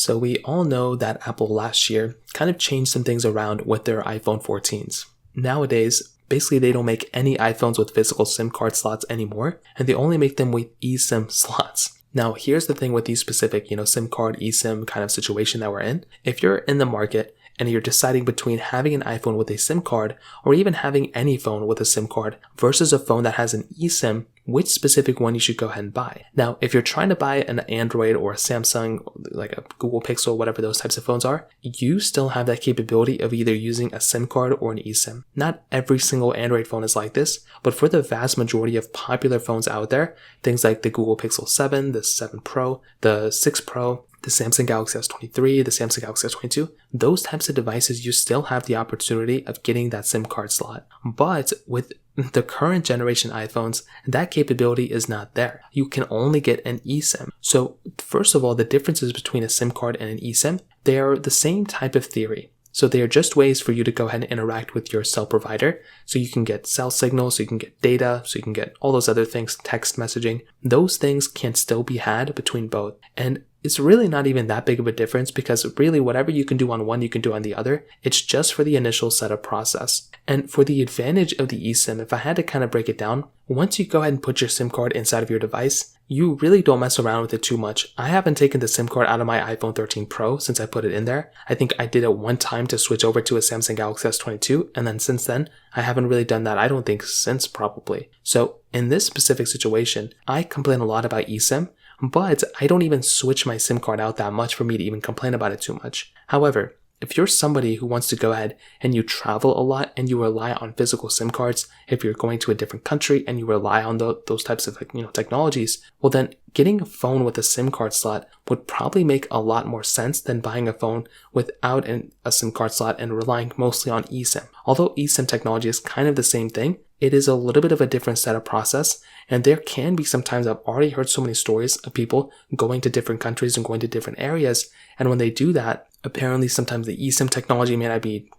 So we all know that Apple last year kind of changed some things around with their iPhone 14s. Nowadays, basically they don't make any iPhones with physical SIM card slots anymore, and they only make them with eSIM slots. Now, here's the thing with these specific, SIM card, eSIM kind of situation that we're in. If you're in the market and you're deciding between having an iPhone with a SIM card or even having any phone with a SIM card versus a phone that has an eSIM, which specific one you should go ahead and buy. Now, if you're trying to buy an Android or a Samsung, like a Google Pixel, whatever those types of phones are, you still have that capability of either using a SIM card or an eSIM. Not every single Android phone is like this, but for the vast majority of popular phones out there, things like the Google Pixel 7, the 7 Pro, the 6 Pro, the Samsung Galaxy S23, the Samsung Galaxy S22, those types of devices, you still have the opportunity of getting that SIM card slot. But with the current generation iPhones, that capability is not there. You can only get an eSIM. So first of all, the differences between a SIM card and an eSIM, they are the same type of theory. So they are just ways for you to go ahead and interact with your cell provider. So you can get cell signals, so you can get data, so you can get all those other things, text messaging. Those things can still be had between both. And it's really not even that big of a difference because really whatever you can do on one, you can do on the other. It's just for the initial setup process. And for the advantage of the eSIM, if I had to kind of break it down, once you go ahead and put your SIM card inside of your device, you really don't mess around with it too much. I haven't taken the SIM card out of my iPhone 13 Pro since I put it in there. I think I did it one time to switch over to a Samsung Galaxy S22, and then since then, I haven't really done that, I don't think, since probably. So in this specific situation, I complain a lot about eSIM, but I don't even switch my SIM card out that much for me to even complain about it too much. However, if you're somebody who wants to go ahead and you travel a lot and you rely on physical SIM cards, if you're going to a different country and you rely on those types of technologies, well then getting a phone with a SIM card slot would probably make a lot more sense than buying a phone without a SIM card slot and relying mostly on eSIM. Although eSIM technology is kind of the same thing, it is a little bit of a different setup process, and there can be sometimes, I've already heard so many stories of people going to different countries and going to different areas, and when they do that, apparently sometimes the eSIM technology may not be,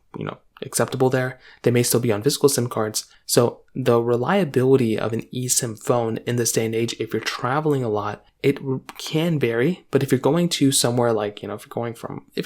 acceptable there. They may still be on physical SIM cards. So the reliability of an eSIM phone in this day and age, if you're traveling a lot, it can vary. But if you're going to somewhere like, if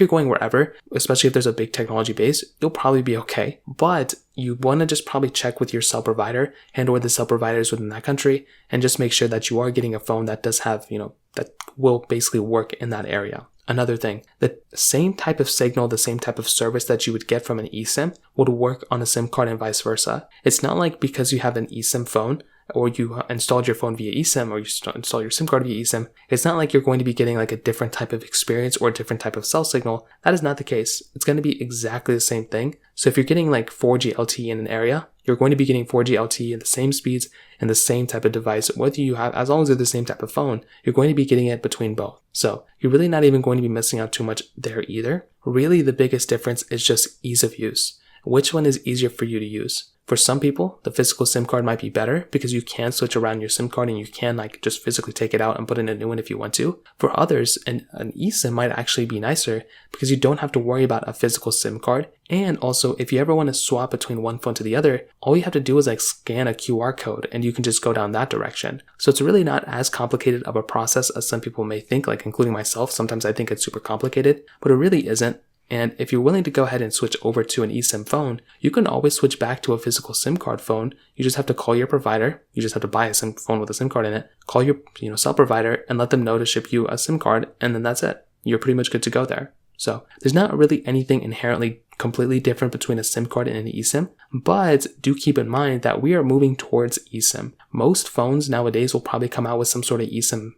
you're going wherever, especially if there's a big technology base, you'll probably be okay. But you want to just probably check with your cell provider and or the cell providers within that country and just make sure that you are getting a phone that does have, that will basically work in that area. Another thing, the same type of signal, the same type of service that you would get from an eSIM would work on a SIM card and vice versa. It's not like because you have an eSIM phone or you installed your phone via eSIM or you install your SIM card via eSIM, it's not like you're going to be getting like a different type of experience or a different type of cell signal. That is not the case. It's going to be exactly the same thing. So if you're getting like 4G LTE in an area, you're going to be getting 4G LTE at the same speeds and the same type of device. Whether you have, as long as they're the same type of phone, you're going to be getting it between both. So you're really not even going to be missing out too much there either. Really, the biggest difference is just ease of use. Which one is easier for you to use? For some people, the physical SIM card might be better because you can switch around your SIM card and you can just physically take it out and put in a new one if you want to. For others, an eSIM might actually be nicer because you don't have to worry about a physical SIM card. And also, if you ever want to swap between one phone to the other, all you have to do is scan a QR code and you can just go down that direction. So it's really not as complicated of a process as some people may think, including myself. Sometimes I think it's super complicated, but it really isn't. And if you're willing to go ahead and switch over to an eSIM phone, you can always switch back to a physical SIM card phone. You just have to call your provider. You just have to buy a SIM phone with a SIM card in it. Call your cell provider and let them know to ship you a SIM card, and then that's it. You're pretty much good to go there. So there's not really anything inherently completely different between a SIM card and an eSIM, but do keep in mind that we are moving towards eSIM. Most phones nowadays will probably come out with some sort of eSIM,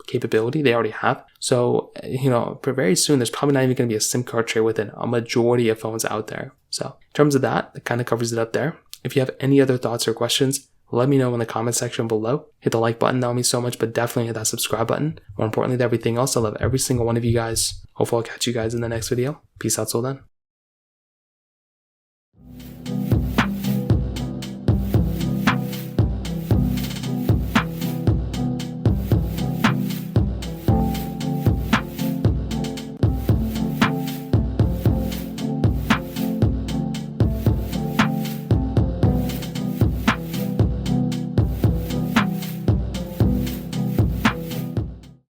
capability. They already have. So, for very soon, there's probably not even going to be a SIM card tray within a majority of phones out there. So in terms of that kind of covers it up there. If you have any other thoughts or questions, let me know in the comment section below. Hit the like button, that would mean so much, but definitely hit that subscribe button. More importantly than everything else, I love every single one of you guys. Hopefully I'll catch you guys in the next video. Peace out till then.